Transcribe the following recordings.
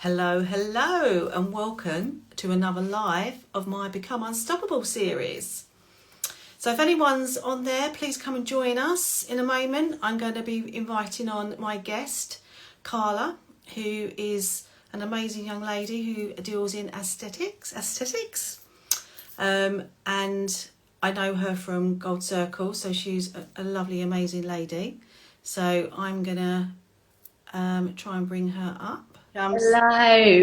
Hello, hello, and welcome to another live of my Become Unstoppable series. So if anyone's on there, please come and join us in a moment. I'm going to be inviting on my guest, Carla, who is an amazing young lady who deals in aesthetics. And I know her from Gold Circle, so she's a lovely, amazing lady. So I'm going to try and bring her up. Hello.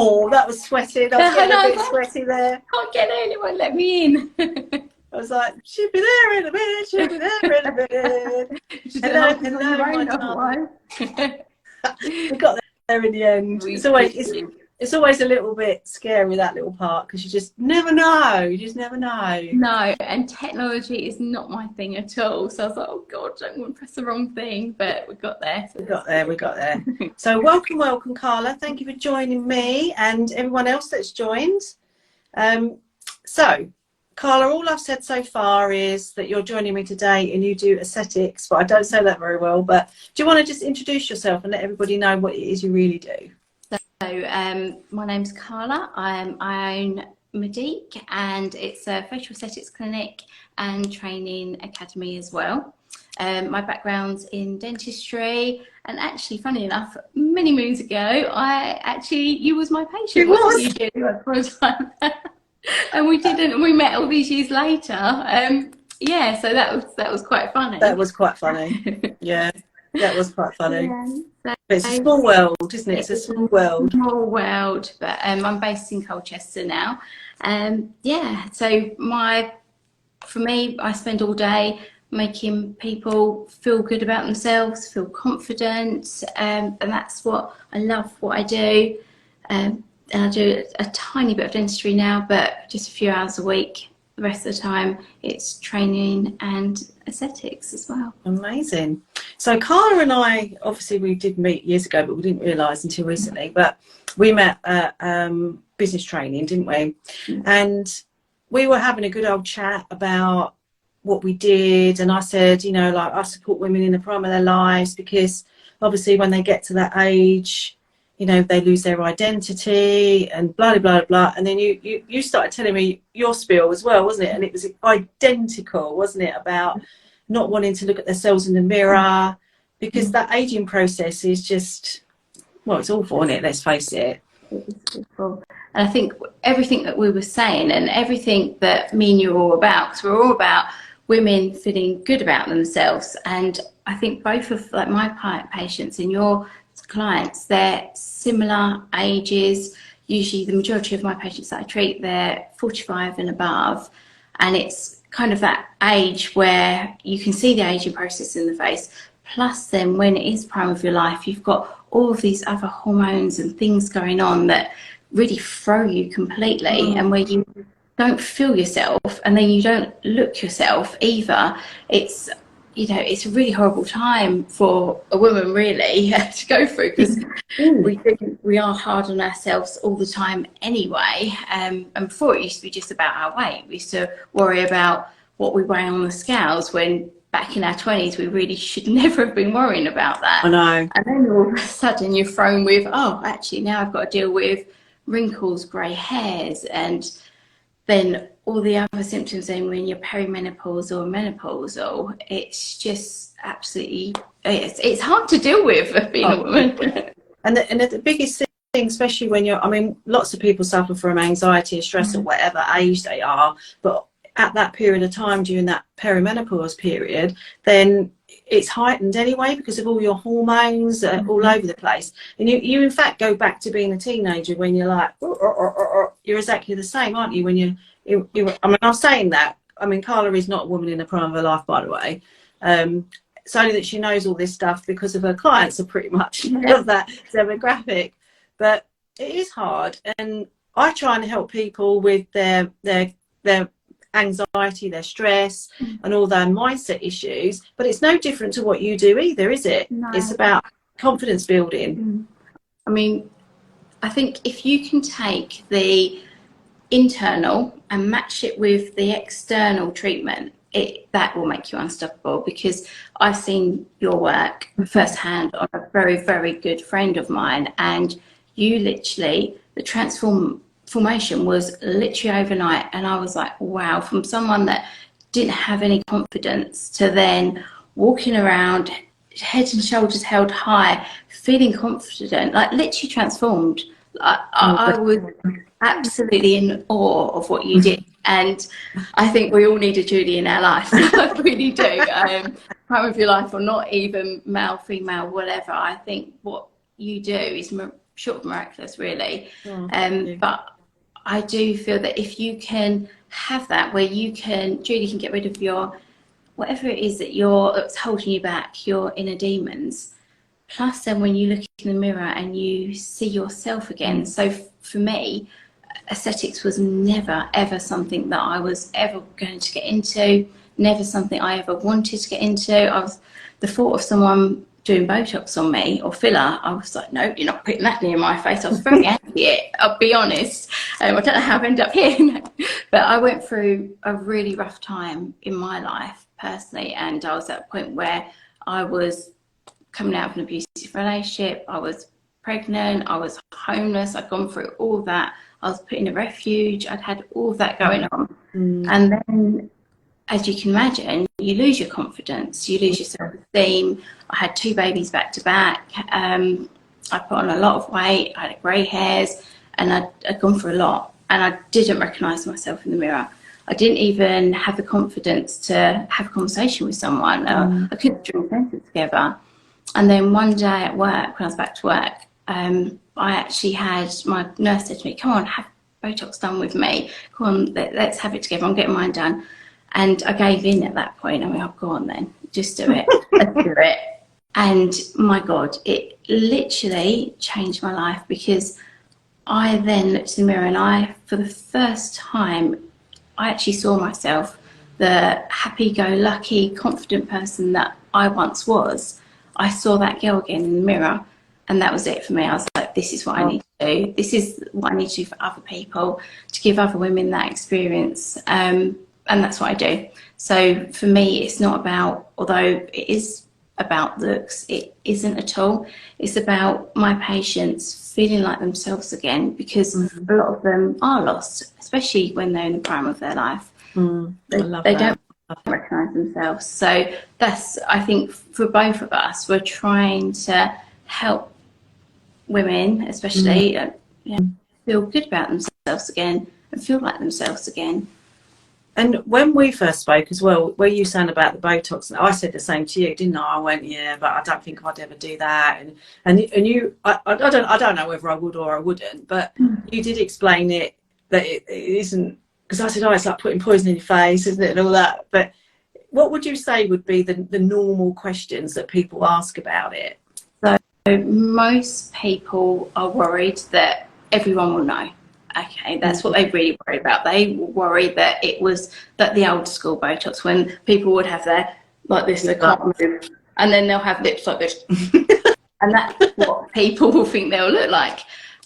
Oh, that was sweaty. I was getting a bit sweaty there. Can't get in, it won't let me in. I was like, she'll be there in a minute, she'll be there in a minute. Hello, my darling. We got there in the end. It's always a little bit scary, that little part, because you just never know. You just never know. No, and technology is not my thing at all. So I was like, oh God, I don't want to press the wrong thing, but we got there. We got there. So welcome, Carla. Thank you for joining me and everyone else that's joined. So, Carla, all I've said so far is that you're joining me today and you do aesthetics, but I don't say that very well. But do you want to just introduce yourself and let everybody know what it is you really do? So, my name's Carla. I own Medique, and it's a facial aesthetics clinic and training academy as well. My background's in dentistry, and actually, funny enough, many moons ago, you was my patient. Wasn't you, for a time? And we met all these years later. Yeah, so that was quite funny. That was quite funny. Yeah, that was quite funny. Yeah. It's a small world, isn't it? It's a small world. Small world, but I'm based in Colchester now. Yeah, so for me, I spend all day making people feel good about themselves, feel confident, and that's what I love, what I do. And I do a tiny bit of dentistry now, but just a few hours a week. The rest of the time, it's training and aesthetics as well. Amazing. So Carla and I, obviously we did meet years ago, but we didn't realise until recently, but we met at business training, didn't we? And we were having a good old chat about what we did. And I said, you know, like, I support women in the prime of their lives because obviously when they get to that age, you know, they lose their identity and blah, blah, blah, blah. And then you started telling me your spiel as well, wasn't it? And it was identical, wasn't it? About not wanting to look at themselves in the mirror because that aging process is just, well, it's awful, isn't it? Let's face it. It's awful. And I think everything that we were saying and everything that me and you are all about, because we're all about women feeling good about themselves. And I think both of like my patients and your clients, they're similar ages. Usually the majority of my patients that I treat, they're 45 and above, and it's kind of that age where you can see the aging process in the face. Plus then when it is prime of your life, you've got all of these other hormones and things going on that really throw you completely, and where you don't feel yourself and then you don't look yourself either. It's, you know, it's a really horrible time for a woman really to go through, because we are hard on ourselves all the time anyway. And before it used to be just about our weight. We used to worry about what we weigh on the scales, when back in our 20s we really should never have been worrying about that. I know. And then all of a sudden you're thrown with, oh, actually now I've got to deal with wrinkles, grey hairs, and then all the other symptoms then when you're perimenopause or menopausal. It's just absolutely, it's hard to deal with being a woman. And the biggest thing, especially when you're, I mean, lots of people suffer from anxiety and stress at whatever age they are, but at that period of time during that perimenopause period, then it's heightened anyway because of all your hormones all over the place. And you in fact go back to being a teenager when you're like, you're exactly the same, aren't you? When you I mean, I'm saying that. I mean, Carla is not a woman in the prime of her life, by the way. It's only that she knows all this stuff because of her clients are pretty much of that demographic. But it is hard, and I try and help people with their anxiety, their stress, and all their mindset issues. But it's no different to what you do either, is it? No. It's about confidence building. I mean, I think if you can take the internal and match it with the external treatment, that will make you unstoppable, because I've seen your work firsthand on a very, very good friend of mine, and you literally, the transformation was literally overnight. And I was like, wow, from someone that didn't have any confidence to then walking around, head and shoulders held high, feeling confident, like literally transformed. I was absolutely in awe of what you did. And I think we all need a Julie in our life. I really do. Part of your life, or not, even male, female, whatever. I think what you do is short of miraculous, really. But I do feel that if you can have that, where you can, Julie can get rid of your, whatever it is that's holding you back, your inner demons. Plus, then when you look in the mirror and you see yourself again. So for me, aesthetics was never ever something that I was ever going to get into, never something I ever wanted to get into. The thought of someone doing Botox on me or filler, I was like, no, you're not putting that near my face. I was very angry, I'll be honest. I don't know how I ended up here. But I went through a really rough time in my life personally, and I was at a point where I was coming out of an abusive relationship, I was pregnant, I was homeless, I'd gone through all that. I was put in a refuge, I'd had all of that going on. And then, as you can imagine, you lose your confidence, you lose your self-esteem. I had 2 babies back to back. I put on a lot of weight, I had grey hairs, and I'd gone through a lot. And I didn't recognise myself in the mirror. I didn't even have the confidence to have a conversation with someone. I couldn't string a sentence together. And then one day at work, when I was back to work, I actually had, my nurse said to me, come on, have Botox done with me. Come on, let's have it together. I'm getting mine done. And I gave in at that point. I mean, oh, go on then, just do it. Let's do it. And my God, it literally changed my life, because I then looked in the mirror and for the first time, I actually saw myself, the happy-go-lucky, confident person that I once was. I saw that girl again in the mirror, and that was it for me. I was like, this is what I need to do. This is what I need to do for other people, to give other women that experience. And that's what I do. So for me, it's not about, although it is about looks, it isn't at all. It's about my patients feeling like themselves again, because a lot of them are lost, especially when they're in the prime of their life. They don't recognise themselves. So that's, I think, for both of us, we're trying to help women, especially, feel good about themselves again and feel like themselves again. And when we first spoke as well, where you saying about the Botox, and I said the same to you, didn't I? I went, yeah, but I don't think I'd ever do that. And you, I don't know whether I would or I wouldn't, but you did explain it, that it isn't, because I said, oh, it's like putting poison in your face, isn't it, and all that. But what would you say would be the normal questions that people ask about it? So most people are worried that everyone will know. Okay, that's what they really worry about. They worry that it was that the old school Botox, when people would have their, like this, they can't move, and then they'll have lips like this. And that's what people will think they'll look like.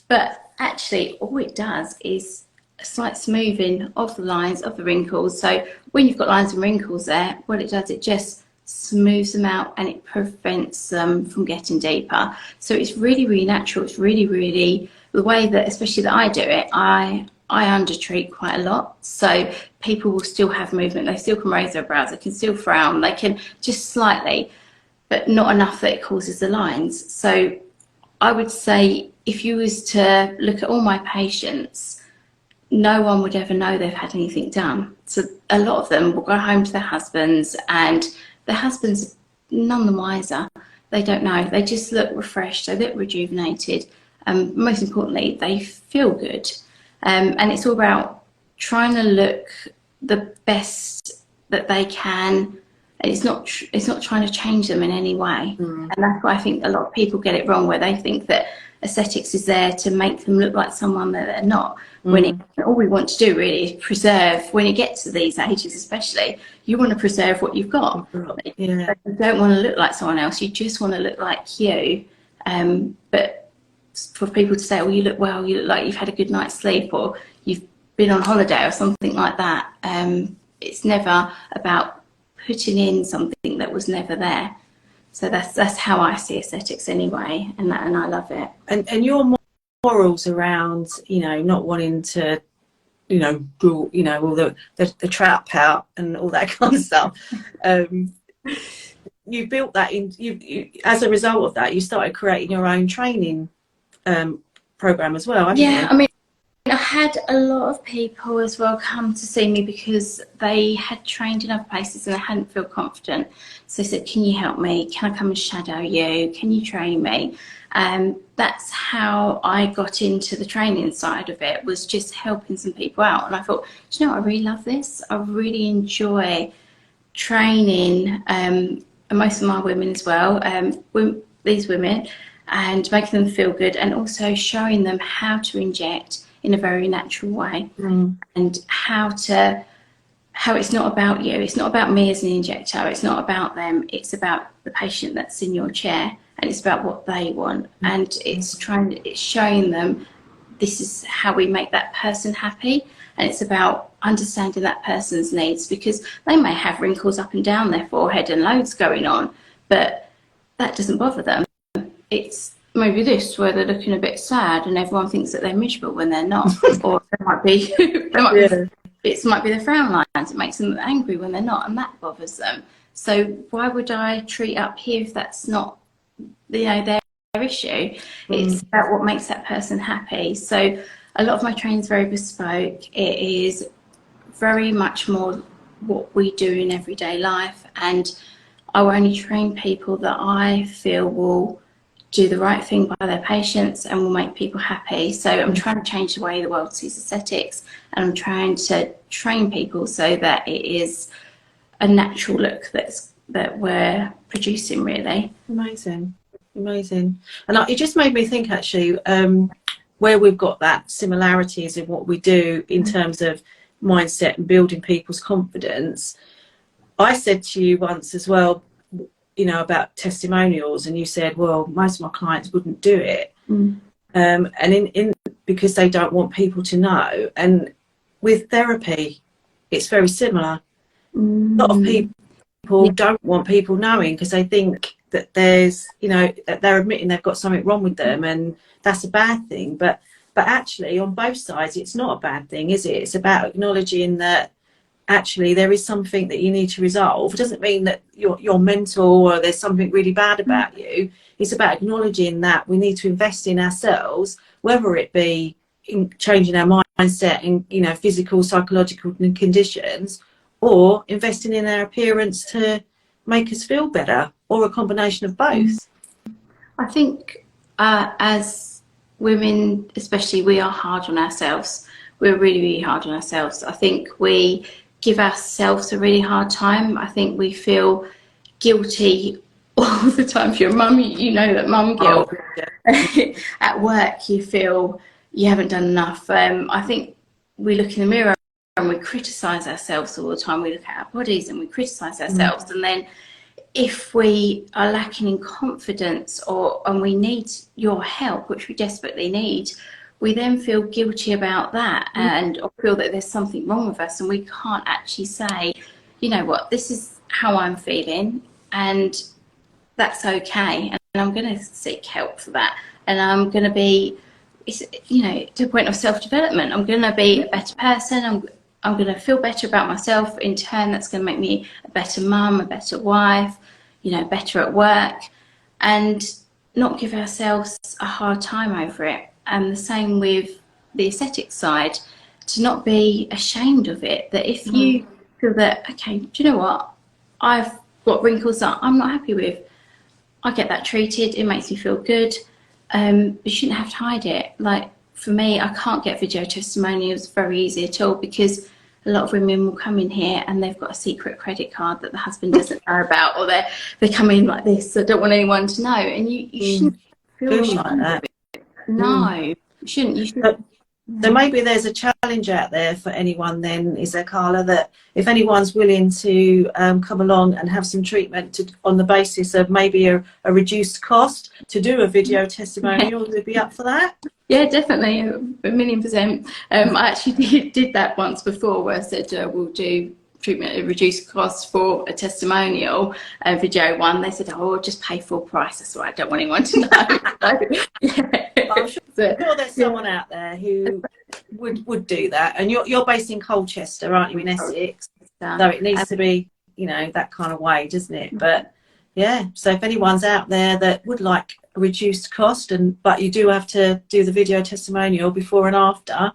But actually, all it does is a slight smoothing of the lines, of the wrinkles. So when you've got lines and wrinkles there, what it does, it just smooths them out, and it prevents them from getting deeper. So it's really, really natural. It's really, really, the way that, especially that I do it, I undertreat quite a lot. So people will still have movement. They still can raise their brows. They can still frown. They can just slightly, but not enough that it causes the lines. So I would say, if you was to look at all my patients, no one would ever know they've had anything done. So a lot of them will go home to their husbands, and their husbands, none the wiser. They don't know. They just look refreshed. They look rejuvenated. Most importantly, they feel good. And it's all about trying to look the best that they can. It's not trying to change them in any way. And that's why I think a lot of people get it wrong, where they think that aesthetics is there to make them look like someone that they're not. When all we want to do really is preserve, when it gets to these ages especially, you want to preserve what you've got. You don't want to look like someone else, you just want to look like you. But for people to say, oh, you look well, you look like you've had a good night's sleep, or you've been on holiday or something like that, it's never about putting in something that was never there. So that's how I see aesthetics anyway, and I love it. And you're more morals around, you know, not wanting to, you know, draw, you know, all the trap out and all that kind of stuff. You built that in, you as a result of that, you started creating your own training program as well, haven't you? I mean, I had a lot of people as well come to see me because they had trained in other places and they hadn't felt confident. So they said, can you help me? Can I come and shadow you? Can you train me? And that's how I got into the training side of it, was just helping some people out. And I thought, do you know what? I really love this. I really enjoy training, and most of my women as well, these women, and making them feel good, and also showing them how to inject in a very natural way, and how it's not about you, it's not about me as an injector, it's not about them, it's about the patient that's in your chair, and it's about what they want, and it's showing them this is how we make that person happy, and it's about understanding that person's needs, because they may have wrinkles up and down their forehead and loads going on, but that doesn't bother them. It's maybe this, where they're looking a bit sad and everyone thinks that they're miserable when they're not. Or it might be the frown lines. It makes them angry when they're not, and that bothers them. So why would I treat up here if that's not, you know, their issue? It's about what makes that person happy. So a lot of my training is very bespoke. It is very much more what we do in everyday life, and I will only train people that I feel will do the right thing by their patients and will make people happy. So I'm trying to change the way the world sees aesthetics, and I'm trying to train people so that it is a natural look that we're producing, really. Amazing. And it just made me think, actually, where we've got that similarities in what we do in terms of mindset and building people's confidence. I said to you once as well, you know, about testimonials, and you said, well, most of my clients wouldn't do it, and because they don't want people to know. And with therapy, it's very similar. A lot of people don't want people knowing, because they think that there's, you know, that they're admitting they've got something wrong with them, and that's a bad thing. But actually, on both sides, it's not a bad thing, is it? It's about acknowledging that actually there is something that you need to resolve. It doesn't mean that you're mental or there's something really bad about you. It's about acknowledging that we need to invest in ourselves, whether it be in changing our mindset and, you know, physical, psychological conditions, or investing in our appearance to make us feel better, or a combination of both. I think as women especially, we are hard on ourselves. We're really, really hard on ourselves. I think we give ourselves a really hard time. I think we feel guilty all the time. If you're a mum, you know that mum guilt. At work, you feel you haven't done enough. I think we look in the mirror and we criticise ourselves all the time. We look at our bodies and we criticise ourselves. And then if we are lacking in confidence, and we need your help, which we desperately need, we then feel guilty about that, and or feel that there's something wrong with us, and we can't actually say, you know what, this is how I'm feeling, and that's okay, and I'm going to seek help for that, and I'm going to be, you know, to the point of self-development. I'm going to be a better person. I'm going to feel better about myself. In turn, that's going to make me a better mum, a better wife, you know, better at work, and not give ourselves a hard time over it. And the same with the aesthetic side, to not be ashamed of it. That if you feel that, okay, do you know what, I've got wrinkles that I'm not happy with, I get that treated, it makes me feel good. You shouldn't have to hide it. Like for me, I can't get video testimonials very easy at all, because a lot of women will come in here and they've got a secret credit card that the husband doesn't know about, or they come in like this, so don't want anyone to know. And you shouldn't feel like that. No, you shouldn't. You should. So maybe there's a challenge out there for anyone then, is there, Carla, that if anyone's willing to come along and have some treatment on the basis of maybe a reduced cost to do a video testimonial, would be up for that? Yeah, definitely, 1,000,000%. I actually did that once before, where I said we'll do treatment at a reduced cost for a testimonial, video one. They said, oh, just pay full price. That's all right, I don't want anyone to know. So, yeah. I'm sure there's someone out there who would do that. And you're based in Colchester, aren't you, in Essex? So it needs to be, you know, that kind of way, doesn't it? But yeah, so if anyone's out there that would like a reduced cost, but you do have to do the video testimonial before and after,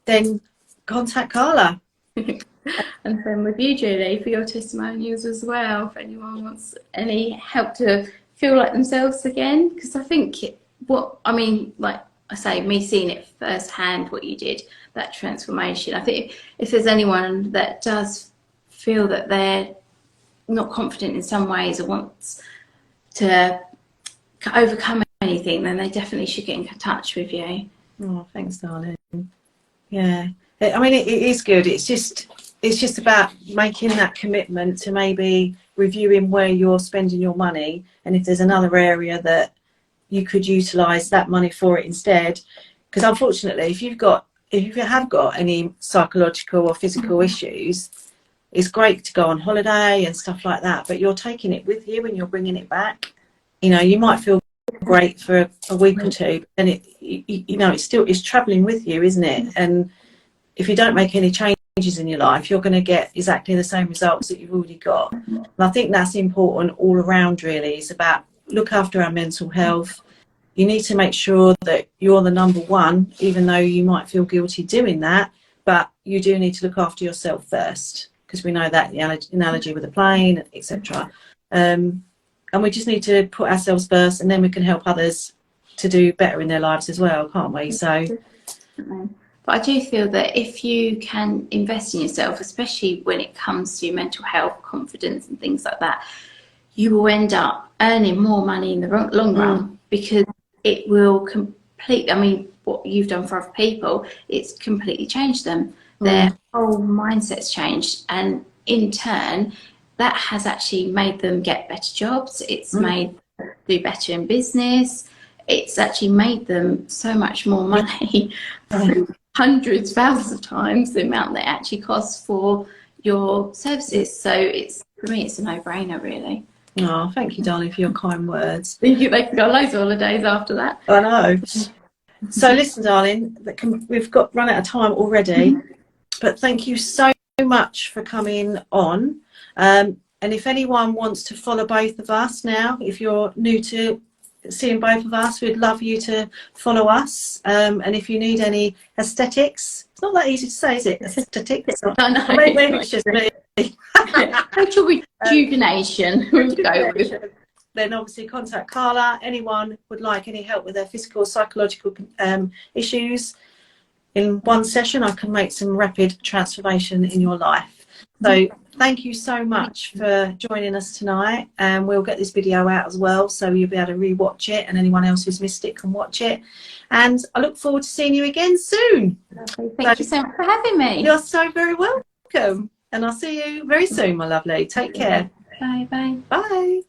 then contact Carla. And then with you, Julie, for your testimonials as well, if anyone wants any help to feel like themselves again. Because I think like I say, me seeing it firsthand, what you did, that transformation, I think if there's anyone that does feel that they're not confident in some ways or wants to overcome anything, then they definitely should get in touch with you. Oh, thanks, darling. Yeah, I mean, it is good. It's just about making that commitment to maybe reviewing where you're spending your money, and if there's another area that you could utilise that money for it instead. Because unfortunately, if you have got any psychological or physical issues, it's great to go on holiday and stuff like that, but you're taking it with you and you're bringing it back. You know, you might feel great for a week or two, and it's travelling with you, isn't it? And if you don't make any changes in your life, you're going to get exactly the same results that you've already got. And I think that's important all around, really. It's about look after our mental health. You need to make sure that you're the number one, even though you might feel guilty doing that, but you do need to look after yourself first, because we know that the analogy with the plane, etc. And we just need to put ourselves first, and then we can help others to do better in their lives as well, can't we? So, but I do feel that if you can invest in yourself, especially when it comes to mental health, confidence and things like that, you will end up earning more money in the long run, because it will complete. I mean, what you've done for other people, it's completely changed them. Their whole mindset's changed, and in turn, that has actually made them get better jobs. It's made them do better in business. It's actually made them so much more money, hundreds, thousands of times the amount that it actually costs for your services. So for me, it's a no-brainer, really. Oh, thank you, darling, for your kind words. They can go loads of holidays after that. I know. So listen, darling, we've run out of time already, but thank you so much for coming on. And if anyone wants to follow both of us now, if you're new to seeing both of us, we'd love you to follow us. And if you need any aesthetics, it's not that easy to say, is it? Aesthetics. I know. Maybe it's just me. Total rejuvenation. We'll go with. Then obviously contact Carla. Anyone would like any help with their physical or psychological issues, in one session I can make some rapid transformation in your life. So thank you so much for joining us tonight, and we'll get this video out as well, so you'll be able to re-watch it, and anyone else who's missed it can watch it. And I look forward to seeing you again soon. Lovely. Thank you so much for having me. You're so very welcome, and I'll see you very soon, my lovely. Take care. Bye. Bye.